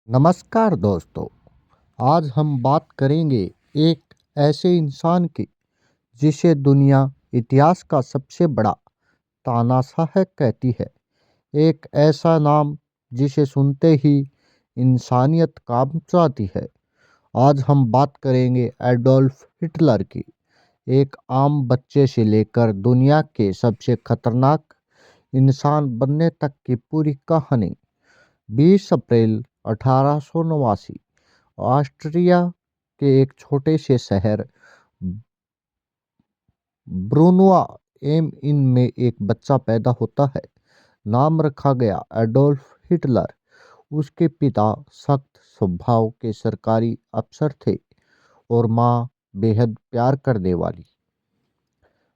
नमस्कार दोस्तों। आज हम बात करेंगे एक ऐसे इंसान की जिसे दुनिया इतिहास का सबसे बड़ा तानाशाह कहती है। एक ऐसा नाम जिसे सुनते ही इंसानियत कांप जाती है। आज हम बात करेंगे एडोल्फ हिटलर की। एक आम बच्चे से लेकर दुनिया के सबसे खतरनाक इंसान बनने तक की पूरी कहानी। 20 अप्रैल 1889 ऑस्ट्रिया के एक छोटे से शहर ब्रूनुआ एम इन में एक बच्चा पैदा होता है। नाम रखा गया एडोल्फ हिटलर। उसके पिता सख्त स्वभाव के सरकारी अफसर थे और माँ बेहद प्यार करने वाली।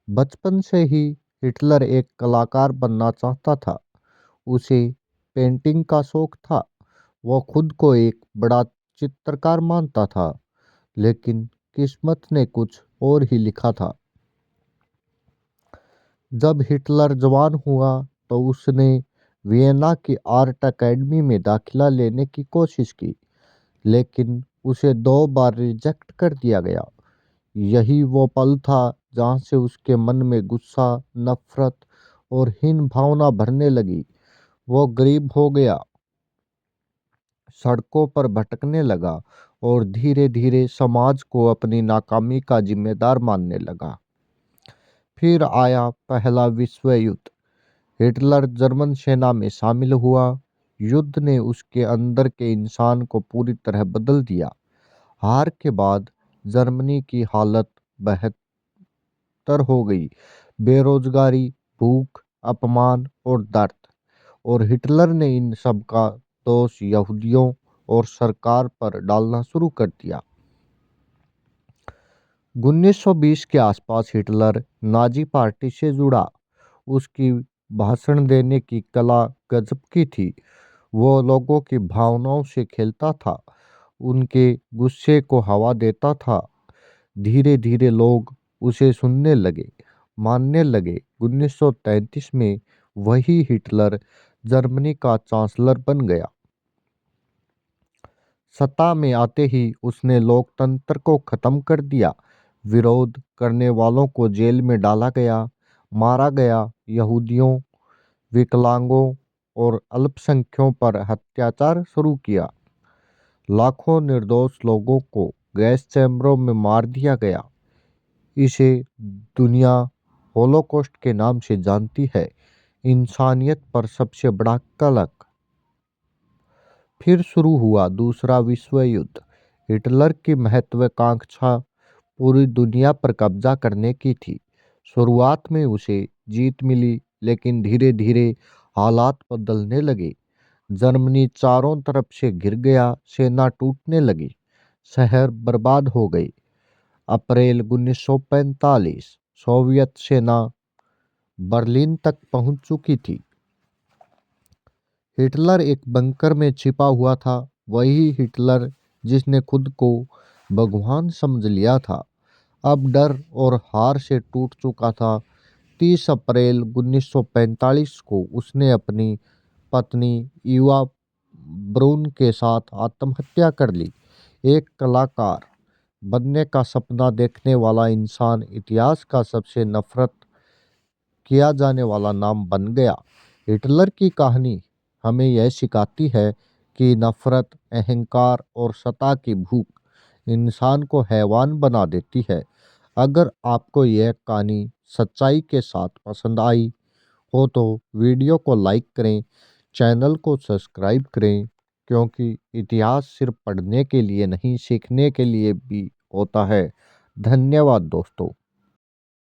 बचपन से ही हिटलर एक कलाकार बनना चाहता था। उसे पेंटिंग का शौक था। वह खुद को एक बड़ा चित्रकार मानता था, लेकिन किस्मत ने कुछ और ही लिखा था। जब हिटलर जवान हुआ तो उसने वियना की आर्ट एकेडमी में दाखिला लेने की कोशिश की, लेकिन उसे 2 बार रिजेक्ट कर दिया गया। यही वो पल था जहाँ से उसके मन में गुस्सा, नफरत और हीन भावना भरने लगी। वो गरीब हो गया, सड़कों पर भटकने लगा और धीरे धीरे समाज को अपनी नाकामी का जिम्मेदार मानने लगा। फिर आया पहला विश्व युद्ध। हिटलर जर्मन सेना में शामिल हुआ। युद्ध ने उसके अंदर के इंसान को पूरी तरह बदल दिया। हार के बाद जर्मनी की हालत बेहतर हो गई। बेरोजगारी, भूख, अपमान और दर्द। और हिटलर ने इन सब का दोष यहूदियों और सरकार पर डालना शुरू कर दिया। 1920 के आसपास हिटलर नाजी पार्टी से जुड़ा। उसकी भाषण देने की कला गजब की थी। वो लोगों की भावनाओं से खेलता था, उनके गुस्से को हवा देता था। धीरे धीरे लोग उसे सुनने लगे, मानने लगे। 1933 में वही हिटलर जर्मनी का चांसलर बन गया। सत्ता में आते ही उसने लोकतंत्र को खत्म कर दिया। विरोध करने वालों को जेल में डाला गया, मारा गया। यहूदियों, विकलांगों और अल्पसंख्यों पर अत्याचार शुरू किया। लाखों निर्दोष लोगों को गैस चैम्बरों में मार दिया गया। इसे दुनिया होलोकॉस्ट के नाम से जानती है, इंसानियत पर सबसे बड़ा कलंक। फिर शुरू हुआ दूसरा विश्व युद्ध। हिटलर की महत्वाकांक्षा पूरी दुनिया पर कब्जा करने की थी। शुरुआत में उसे जीत मिली, लेकिन धीरे धीरे हालात बदलने लगे। जर्मनी चारों तरफ से घिर गया, सेना टूटने लगी, शहर बर्बाद हो गए। अप्रैल 1945 सोवियत सेना बर्लिन तक पहुंच चुकी थी। हिटलर एक बंकर में छिपा हुआ था, वही हिटलर जिसने खुद को भगवान समझ लिया था, अब डर और हार से टूट चुका था। 30 अप्रैल 1945 को उसने अपनी पत्नी ईवा ब्रून के साथ आत्महत्या कर ली। एक कलाकार बनने का सपना देखने वाला इंसान इतिहास का सबसे नफरत किया जाने वाला नाम बन गया। हिटलर की कहानी हमें यह सिखाती है कि नफरत, अहंकार और सत्ता की भूख इंसान को हैवान बना देती है। अगर आपको यह कहानी सच्चाई के साथ पसंद आई हो तो वीडियो को लाइक करें, चैनल को सब्सक्राइब करें, क्योंकि इतिहास सिर्फ पढ़ने के लिए नहीं, सीखने के लिए भी होता है। धन्यवाद दोस्तों।